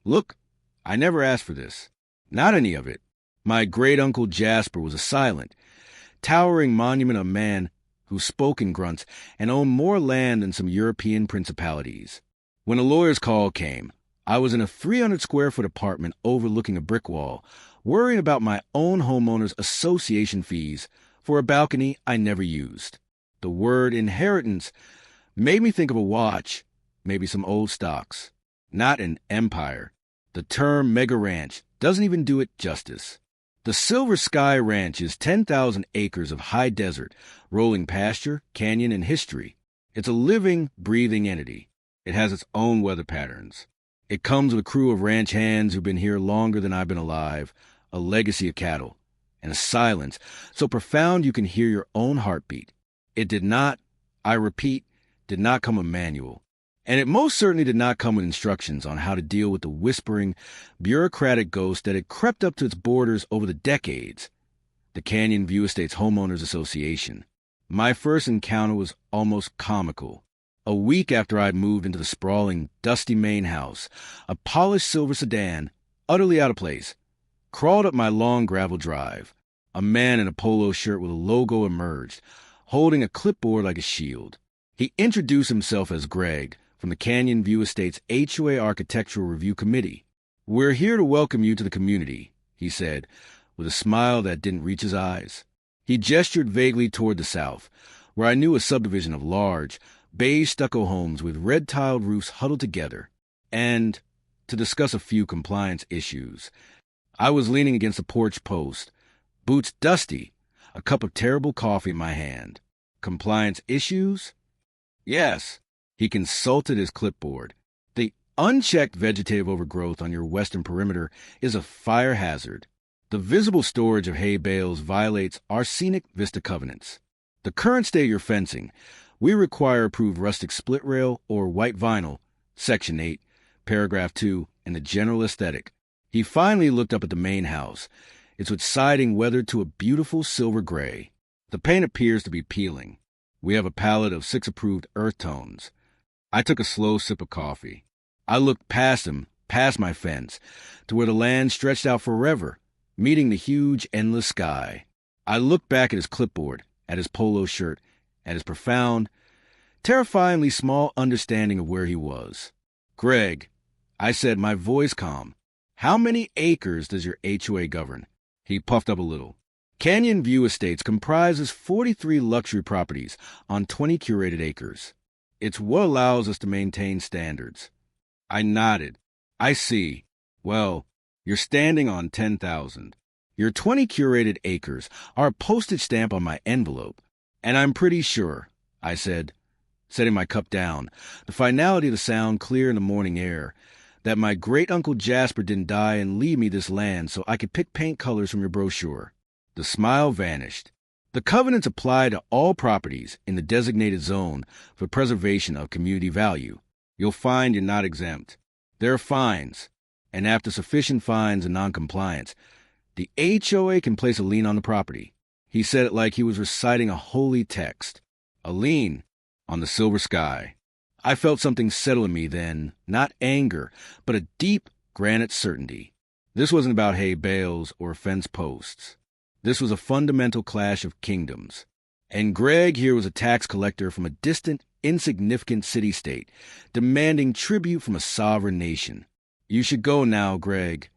Look, I never asked for this. Not any of it. My great-uncle Jasper was a silent, towering monument of man who spoke in grunts and owned more land than some European principalities. When a lawyer's call came, I was in a 300-square-foot apartment overlooking a brick wall, worrying about my own homeowners' association fees for a balcony I never used. The word inheritance made me think of a watch, maybe some old stocks, not an empire. The term mega ranch doesn't even do it justice. The Silver Sky Ranch is 10,000 acres of high desert, rolling pasture, canyon, and history. It's a living, breathing entity. It has its own weather patterns. It comes with a crew of ranch hands who've been here longer than I've been alive, a legacy of cattle, and a silence so profound you can hear your own heartbeat. It did not, I repeat, did not come with a manual. And it most certainly did not come with instructions on how to deal with the whispering, bureaucratic ghost that had crept up to its borders over the decades, the Canyon View Estates Homeowners Association. My first encounter was almost comical. A week after I'd moved into the sprawling, dusty main house, a polished silver sedan, utterly out of place, crawled up my long gravel drive. A man in a polo shirt with a logo emerged, holding a clipboard like a shield. He introduced himself as Greg, from the Canyon View Estates HOA Architectural Review Committee. "We're here to welcome you to the community," he said, with a smile that didn't reach his eyes. He gestured vaguely toward the south, where I knew a subdivision of large, beige stucco homes with red-tiled roofs huddled together, and to discuss a few compliance issues. I was leaning against a porch post, boots dusty, a cup of terrible coffee in my hand. Compliance issues? Yes. He consulted his clipboard. The unchecked vegetative overgrowth on your western perimeter is a fire hazard. The visible storage of hay bales violates our scenic vista covenants. The current state of your fencing, we require approved rustic split rail or white vinyl, Section 8, Paragraph 2, and the general aesthetic. He finally looked up at the main house. It's with siding weathered to a beautiful silver gray. The paint appears to be peeling. We have a palette of 6 approved earth tones. I took a slow sip of coffee. I looked past him, past my fence, to where the land stretched out forever, meeting the huge, endless sky. I looked back at his clipboard, at his polo shirt, at his profound, terrifyingly small understanding of where he was. "Greg," I said, my voice calm, "how many acres does your HOA govern?" He puffed up a little. Canyon View Estates comprises 43 luxury properties on 20 curated acres. It's what allows us to maintain standards. I nodded. I see. Well, you're standing on 10,000. Your 20 curated acres are a postage stamp on my envelope. And I'm pretty sure, I said, setting my cup down, the finality of the sound clear in the morning air, that my great-uncle Jasper didn't die and leave me this land so I could pick paint colors from your brochure. The smile vanished. The covenants apply to all properties in the designated zone for preservation of community value. You'll find you're not exempt. There are fines, and after sufficient fines and noncompliance, the HOA can place a lien on the property. He said it like he was reciting a holy text. A lien on the silver sky. I felt something settle in me then, not anger, but a deep granite certainty. This wasn't about hay bales or fence posts. This was a fundamental clash of kingdoms. And Greg here was a tax collector from a distant, insignificant city-state, demanding tribute from a sovereign nation. "You should go now, Greg."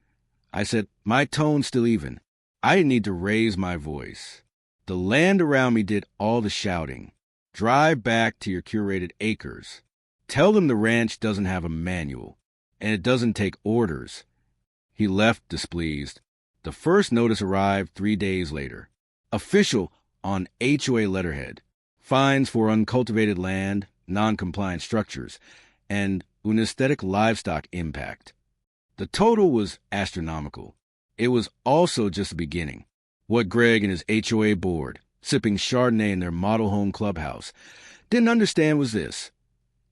I said, my tone still even. I didn't need to raise my voice. The land around me did all the shouting. Drive back to your curated acres. Tell them the ranch doesn't have a manual, and it doesn't take orders. He left displeased. The first notice arrived 3 days later. Official on HOA letterhead. Fines for uncultivated land, non-compliant structures, and unesthetic livestock impact. The total was astronomical. It was also just the beginning. What Greg and his HOA board, sipping Chardonnay in their model home clubhouse, didn't understand was this.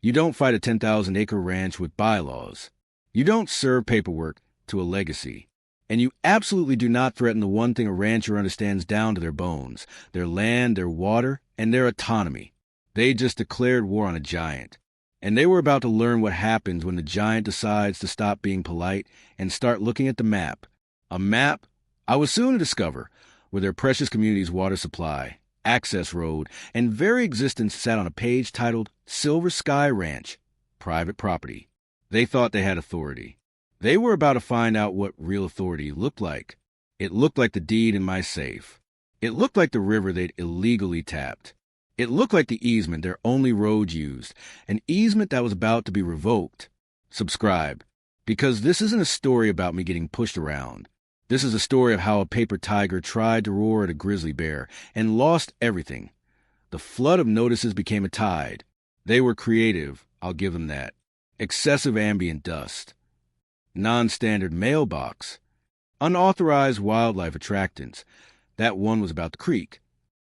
You don't fight a 10,000-acre ranch with bylaws. You don't serve paperwork to a legacy. And you absolutely do not threaten the one thing a rancher understands down to their bones, their land, their water, and their autonomy. They just declared war on a giant. And they were about to learn what happens when the giant decides to stop being polite and start looking at the map. A map, I was soon to discover, where their precious community's water supply, access road, and very existence sat on a page titled Silver Sky Ranch, private property. They thought they had authority. They were about to find out what real authority looked like. It looked like the deed in my safe. It looked like the river they'd illegally tapped. It looked like the easement their only road used, an easement that was about to be revoked. Subscribe, because this isn't a story about me getting pushed around. This is a story of how a paper tiger tried to roar at a grizzly bear and lost everything. The flood of notices became a tide. They were creative, I'll give them that. Excessive ambient dust. Non-standard mailbox. Unauthorized wildlife attractants. That one was about the creek.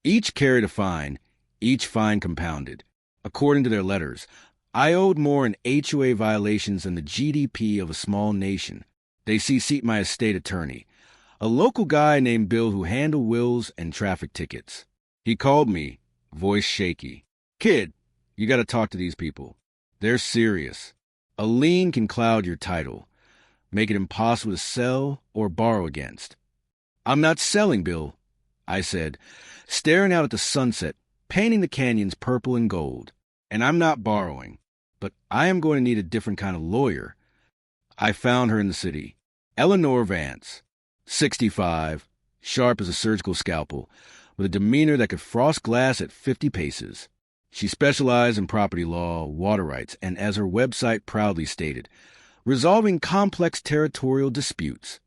Each carried a fine, each fine compounded. According to their letters, I owed more in HOA violations than the GDP of a small nation. They CC'd my estate attorney, a local guy named Bill who handled wills and traffic tickets. He called me, voice shaky. Kid, you got to talk to these people. They're serious. A lien can cloud your title, make it impossible to sell or borrow against. I'm not selling, Bill, I said, staring out at the sunset, painting the canyons purple and gold. And I'm not borrowing, but I am going to need a different kind of lawyer. I found her in the city. Eleanor Vance, 65, sharp as a surgical scalpel, with a demeanor that could frost glass at 50 paces. She specialized in property law, water rights, and as her website proudly stated, resolving complex territorial disputes.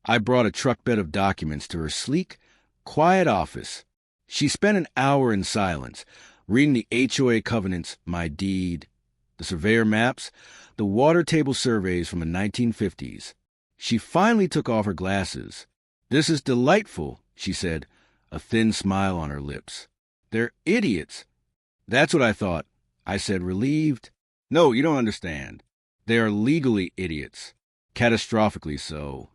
I brought a truck bed of documents to her sleek, quiet office. She spent an hour in silence, reading the HOA covenants, my deed, the surveyor maps, the water table surveys from the 1950s. She finally took off her glasses. This is delightful, she said, a thin smile on her lips. They're idiots. That's what I thought, I said, relieved. No, you don't understand. They are legally idiots. Catastrophically so.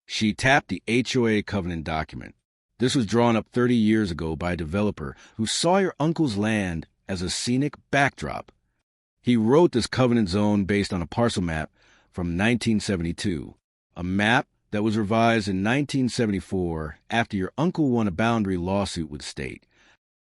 She tapped the HOA covenant document. This was drawn up 30 years ago by a developer who saw your uncle's land as a scenic backdrop. He wrote this covenant zone based on a parcel map from 1972, a map that was revised in 1974 after your uncle won a boundary lawsuit with the state.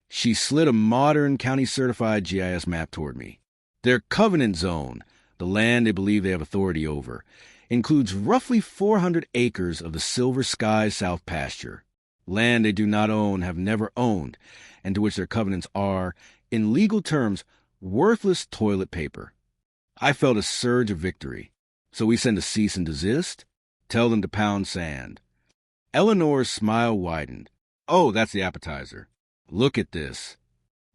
She slid a modern county-certified GIS map toward me. Their covenant zone, the land they believe they have authority over, includes roughly 400 acres of the Silver Sky South pasture, land they do not own, have never owned, and to which their covenants are, in legal terms, worthless toilet paper. I felt a surge of victory. So we send a cease and desist? Tell them to pound sand. Eleanor's smile widened. Oh, that's the appetizer. Look at this.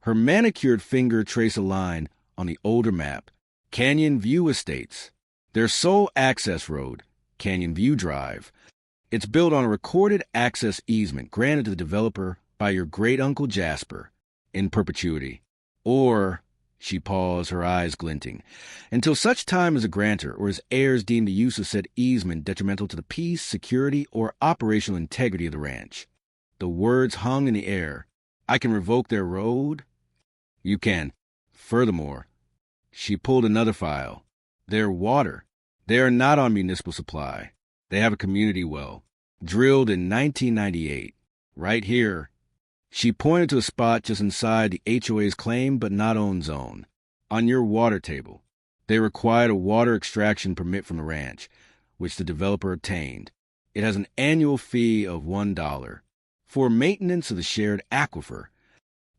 Her manicured finger traced a line on the older map. Canyon View Estates. Their sole access road, Canyon View Drive. It's built on a recorded access easement granted to the developer by your great-uncle Jasper, in perpetuity. Or, she paused, her eyes glinting, until such time as a grantor or his heirs deem the use of said easement detrimental to the peace, security, or operational integrity of the ranch. The words hung in the air. I can revoke their road? You can. Furthermore, she pulled another file. Their water. They are not on municipal supply. They have a community well, drilled in 1998. Right here. She pointed to a spot just inside the HOA's claim but not owned zone. On your water table. They required a water extraction permit from the ranch, which the developer obtained. It has an annual fee of $1 for maintenance of the shared aquifer,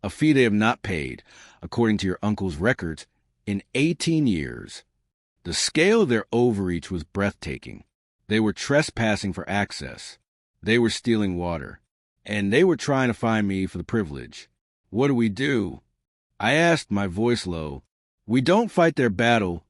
a fee they have not paid, according to your uncle's records, in 18 years. The scale of their overreach was breathtaking. They were trespassing for access. They were stealing water. And they were trying to find me for the privilege. What do we do? I asked, my voice low. We don't fight their battle,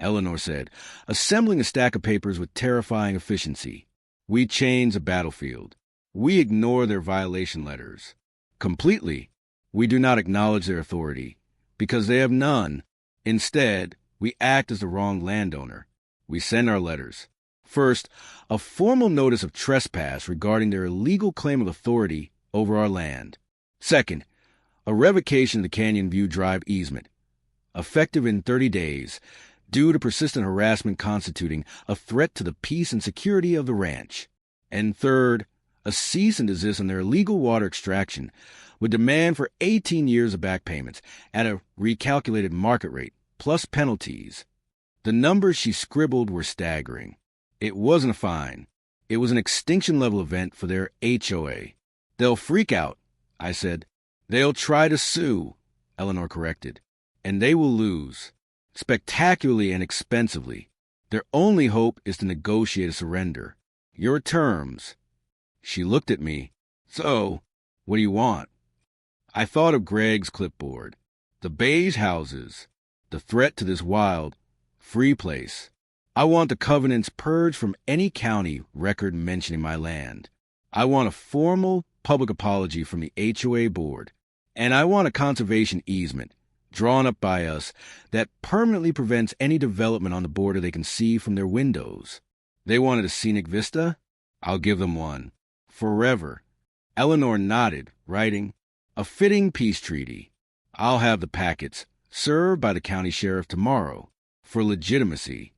Eleanor said, assembling a stack of papers with terrifying efficiency. We change the battlefield. We ignore their violation letters. Completely. We do not acknowledge their authority, because they have none. Instead, we act as the wrong landowner. We send our letters. First, a formal notice of trespass regarding their illegal claim of authority over our land. Second, a revocation of the Canyon View Drive easement, effective in 30 days, due to persistent harassment constituting a threat to the peace and security of the ranch. And third, a cease and desist on their illegal water extraction with demand for 18 years of back payments at a recalculated market rate, plus penalties. The numbers she scribbled were staggering. It wasn't a fine. It was an extinction-level event for their HOA. They'll freak out, I said. They'll try to sue, Eleanor corrected. And they will lose. Spectacularly and expensively. Their only hope is to negotiate a surrender. Your terms. She looked at me. So, what do you want? I thought of Greg's clipboard. The beige houses. The threat to this wild, free place. I want the covenants purged from any county record mentioning my land. I want a formal public apology from the HOA board. And I want a conservation easement drawn up by us that permanently prevents any development on the border they can see from their windows. They wanted a scenic vista? I'll give them one. Forever. Eleanor nodded, writing, a fitting peace treaty. I'll have the packets served by the county sheriff tomorrow for legitimacy.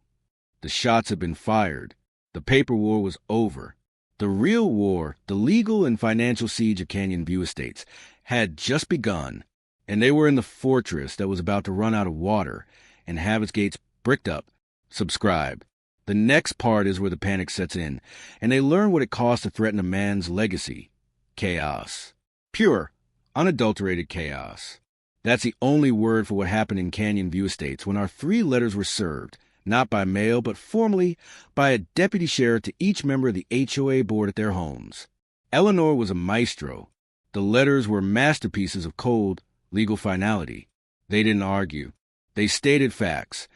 The shots had been fired. The paper war was over. The real war, the legal and financial siege of Canyon View Estates, had just begun, and they were in the fortress that was about to run out of water and have its gates bricked up. Subscribe. The next part is where the panic sets in, and they learn what it costs to threaten a man's legacy. Chaos. Pure, unadulterated chaos. That's the only word for what happened in Canyon View Estates when our 3 letters were served, not by mail, but formally by a deputy sheriff to each member of the HOA board at their homes. Eleanor was a maestro. The letters were masterpieces of cold, legal finality. They didn't argue. They stated facts.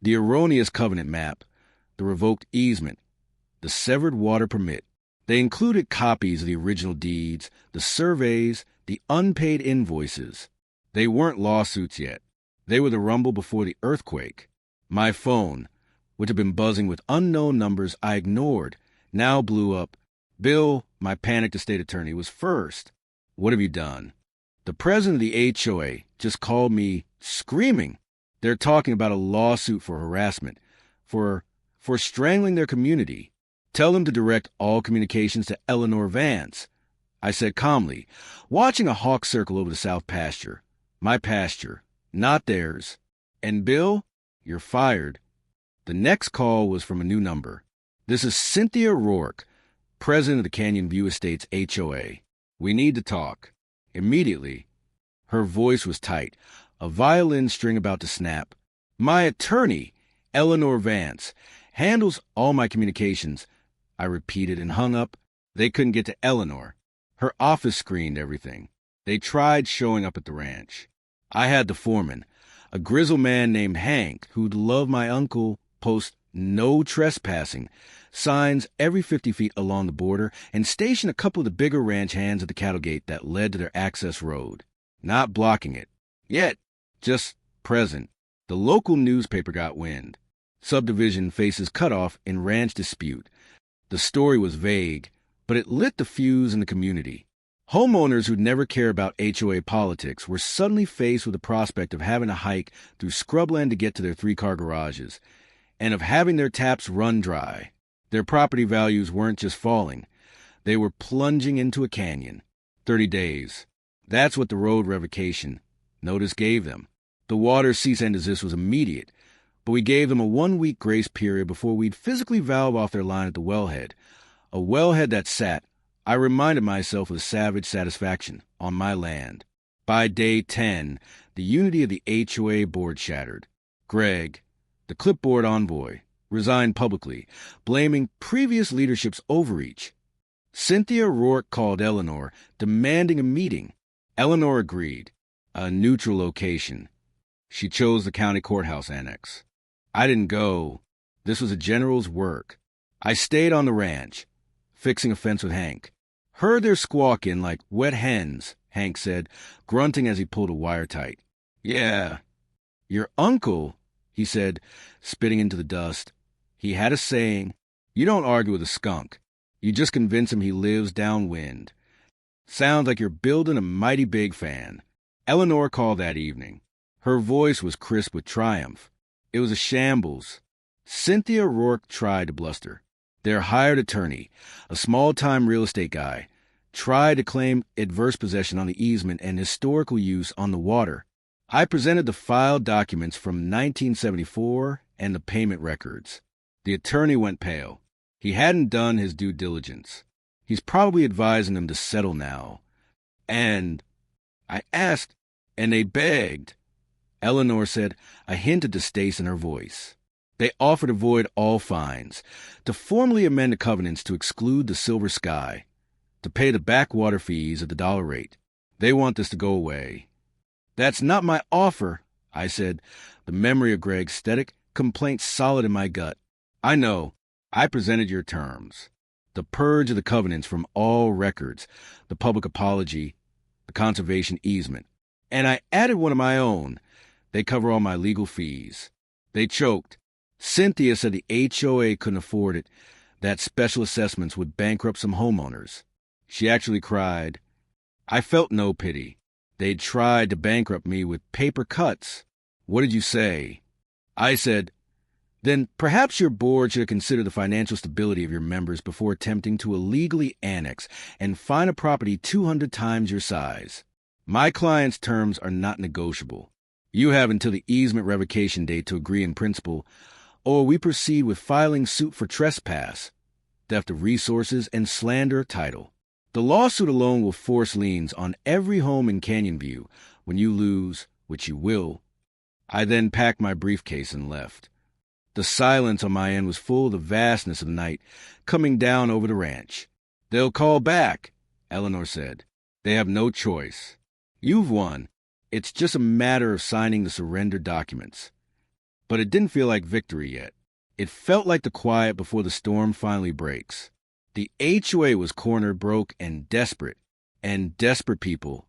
The erroneous covenant map, the revoked easement, the severed water permit. They included copies of the original deeds, the surveys, the unpaid invoices. They weren't lawsuits yet. They were the rumble before the earthquake. My phone, which had been buzzing with unknown numbers I ignored, now blew up. Bill, my panicked estate attorney, was first. What have you done? The president of the HOA just called me screaming. They're talking about a lawsuit for harassment, for strangling their community. Tell them to direct all communications to Eleanor Vance. I said calmly, watching a hawk circle over the south pasture. My pasture, not theirs. And Bill, you're fired. The next call was from a new number. This is Cynthia Rourke, president of the Canyon View Estates HOA. We need to talk. Immediately. Her voice was tight, a violin string about to snap. My attorney, Eleanor Vance, handles all my communications. I repeated and hung up. They couldn't get to Eleanor. Her office screened everything. They tried showing up at the ranch. I had the foreman, a grizzled man named Hank, who'd love my uncle, post no trespassing signs every 50 feet along the border and station a couple of the bigger ranch hands at the cattle gate that led to their access road. Not blocking it. Yet, just present. The local newspaper got wind. Subdivision faces cutoff in ranch dispute. The story was vague, but it lit the fuse in the community. Homeowners who'd never cared about HOA politics were suddenly faced with the prospect of having to hike through scrubland to get to their 3-car garages, and of having their taps run dry. Their property values weren't just falling. They were plunging into a canyon. 30 days. That's what the road revocation notice gave them. The water cease and desist was immediate, but we gave them a 1-week grace period before we'd physically valve off their line at the wellhead. A wellhead that sat, I reminded myself with savage satisfaction, on my land. By day 10, the unity of the HOA board shattered. Greg, the clipboard envoy, resigned publicly, blaming previous leadership's overreach. Cynthia Rourke called Eleanor, demanding a meeting. Eleanor agreed. A neutral location. She chose the county courthouse annex. I didn't go. This was a general's work. I stayed on the ranch, fixing a fence with Hank. Heard their squawking like wet hens, Hank said, grunting as he pulled a wire tight. Yeah. Your uncle, he said, spitting into the dust. He had a saying, you don't argue with a skunk. You just convince him he lives downwind. Sounds like you're building a mighty big fan. Eleanor called that evening. Her voice was crisp with triumph. It was a shambles. Cynthia Rourke tried to bluster. Their hired attorney, a small-time real estate guy, tried to claim adverse possession on the easement and historical use on the water. I presented the filed documents from 1974 and the payment records. The attorney went pale. He hadn't done his due diligence. He's probably advising them to settle now. And I asked, and they begged. Eleanor said, a hint of distaste in her voice. They offered to void all fines, to formally amend the covenants to exclude the silver sky, to pay the backwater fees at the dollar rate. They want this to go away. That's not my offer, I said, the memory of Greg's static complaint solid in my gut. I know. I presented your terms. The purge of the covenants from all records, the public apology, the conservation easement. And I added one of my own. They cover all my legal fees. They choked. Cynthia said the HOA couldn't afford it, that special assessments would bankrupt some homeowners. She actually cried. I felt no pity. They'd tried to bankrupt me with paper cuts. What did you say? I said, then perhaps your board should consider the financial stability of your members before attempting to illegally annex and fine a property 200 times your size. My client's terms are not negotiable. You have until the easement revocation date to agree in principle, or we proceed with filing suit for trespass, theft of resources, and slander of title. The lawsuit alone will force liens on every home in Canyon View. When you lose, which you will. I then packed my briefcase and left. The silence on my end was full of the vastness of the night coming down over the ranch. They'll call back, Eleanor said. They have no choice. You've won. It's just a matter of signing the surrender documents. But it didn't feel like victory yet. It felt like the quiet before the storm finally breaks. The HOA was cornered, broke, and desperate. And desperate people,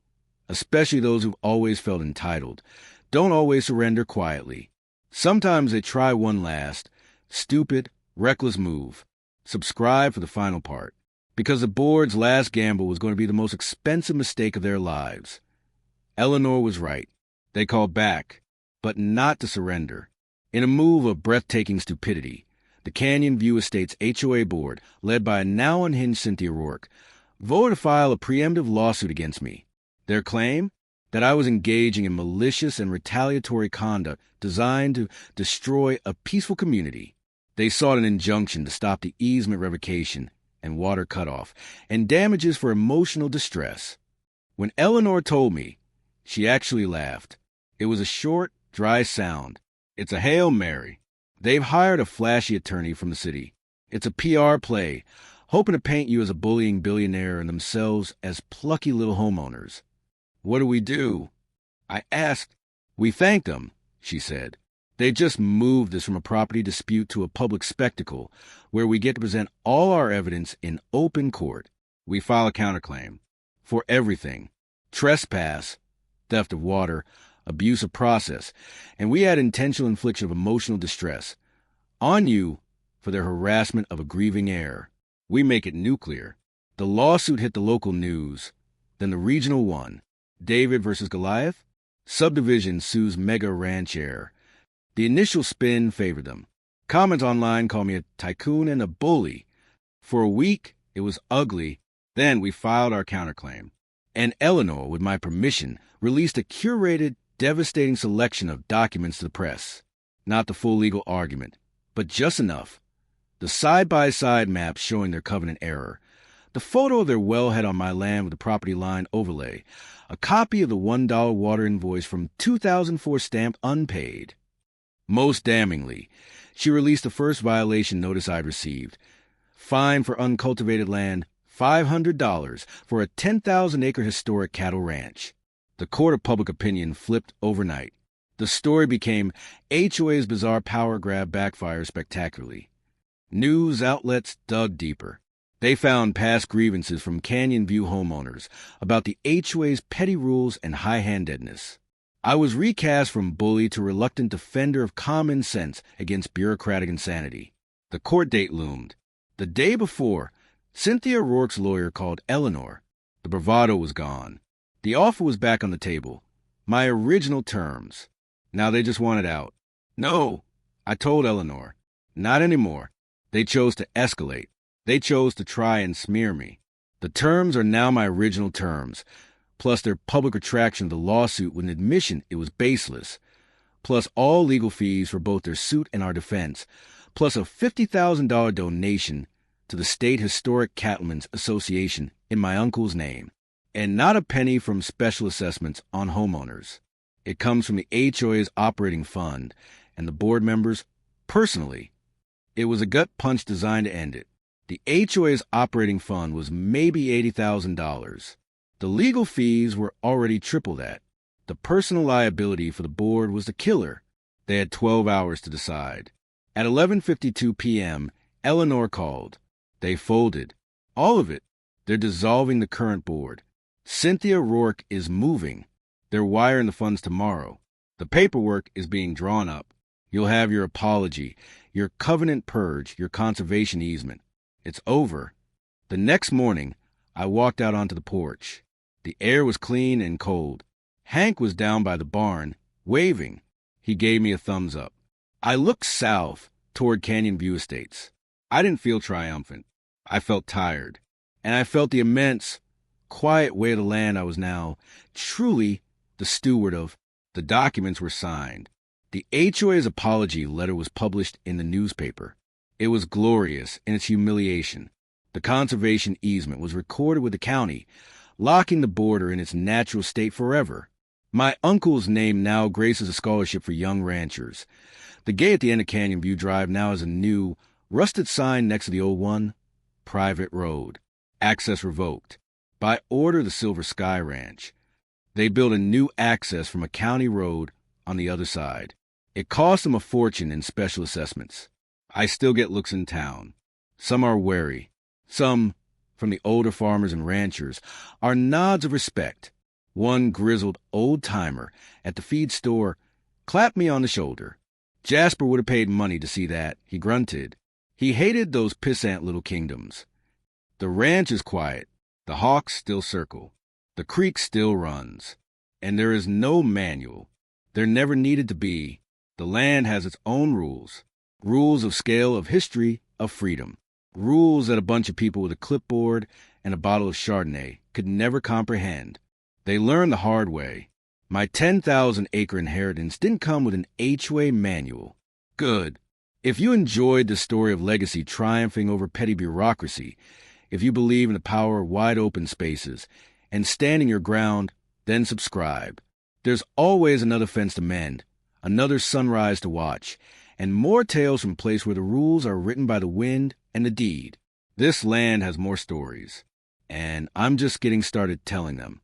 especially those who've always felt entitled, don't always surrender quietly. Sometimes they try one last, stupid, reckless move. Subscribe for the final part. Because the board's last gamble was going to be the most expensive mistake of their lives. Eleanor was right. They called back, but not to surrender. In a move of breathtaking stupidity, the Canyon View Estates HOA board, led by a now unhinged Cynthia Rourke, voted to file a preemptive lawsuit against me. Their claim? That I was engaging in malicious and retaliatory conduct designed to destroy a peaceful community. They sought an injunction to stop the easement revocation and water cutoff, and damages for emotional distress. When Eleanor told me, she actually laughed. It was a short, dry sound. It's a Hail Mary. They've hired a flashy attorney from the city. It's a PR play, hoping to paint you as a bullying billionaire and themselves as plucky little homeowners. What do we do? I asked. We thanked them, she said. They just moved this from a property dispute to a public spectacle where we get to present all our evidence in open court. We file a counterclaim for everything. Trespass, theft of water, abuse of process, and we add intentional infliction of emotional distress on you for their harassment of a grieving heir. We make it nuclear. The lawsuit hit the local news, then the regional one. David versus Goliath. Subdivision sues mega ranch heir. The initial spin favored them. Comments online called me a tycoon and a bully. For a week, it was ugly. Then we filed our counterclaim. And Eleanor, with my permission, released a curated, devastating selection of documents to the press. Not the full legal argument, but just enough. The side-by-side maps showing their covenant error. The photo of their wellhead on my land with the property line overlay. A copy of the $1 water invoice from 2004 stamped unpaid. Most damningly, she released the first violation notice I'd received. Fine for uncultivated land, $500 for a 10,000-acre historic cattle ranch. The court of public opinion flipped overnight. The story became HOA's bizarre power grab backfires spectacularly. News outlets dug deeper. They found past grievances from Canyon View homeowners about the HOA's petty rules and high-handedness. I was recast from bully to reluctant defender of common sense against bureaucratic insanity. The court date loomed. The day before, Cynthia Rourke's lawyer called Eleanor. The bravado was gone. The offer was back on the table. My original terms. Now they just want it out. No, I told Eleanor. Not anymore. They chose to escalate. They chose to try and smear me. The terms are now my original terms, plus their public retraction of the lawsuit with an admission it was baseless, plus all legal fees for both their suit and our defense, plus a $50,000 donation to the State Historic Cattlemen's Association in my uncle's name, and not a penny from special assessments on homeowners. It comes from the HOA's operating fund and the board members personally. It was a gut punch designed to end it. The HOA's operating fund was maybe $80,000. The legal fees were already triple that. The personal liability for the board was the killer. They had 12 hours to decide. At 11:52 p.m., Eleanor called. They folded. All of it. They're dissolving the current board. Cynthia Rourke is moving. They're wiring the funds tomorrow. The paperwork is being drawn up. You'll have your apology, your covenant purge, your conservation easement. It's over. The next morning, I walked out onto the porch. The air was clean and cold. Hank was down by the barn, waving. He gave me a thumbs up. I looked south toward Canyon View Estates. I didn't feel triumphant. I felt tired. And I felt the immense, quiet weight of the land I was now truly the steward of. The documents were signed. The HOA's apology letter was published in the newspaper. It was glorious in its humiliation. The conservation easement was recorded with the county, locking the border in its natural state forever. My uncle's name now graces a scholarship for young ranchers. The gate at the end of Canyon View Drive now has a new, rusted sign next to the old one. Private road. Access revoked. By order of the Silver Sky Ranch. They built a new access from a county road on the other side. It cost them a fortune in special assessments. I still get looks in town. Some are wary. Some, from the older farmers and ranchers, are nods of respect. One grizzled old-timer at the feed store clapped me on the shoulder. Jasper would have paid money to see that, he grunted. He hated those pissant little kingdoms. The ranch is quiet. The hawks still circle. The creek still runs. And there is no manual. There never needed to be. The land has its own rules. Rules of scale, of history, of freedom. Rules that a bunch of people with a clipboard and a bottle of Chardonnay could never comprehend. They learned the hard way. My 10,000-acre inheritance didn't come with an HOA manual. Good. If you enjoyed the story of legacy triumphing over petty bureaucracy, if you believe in the power of wide open spaces and standing your ground, then subscribe. There's always another fence to mend, another sunrise to watch, and more tales from a place where the rules are written by the wind and the deed. This land has more stories, and I'm just getting started telling them.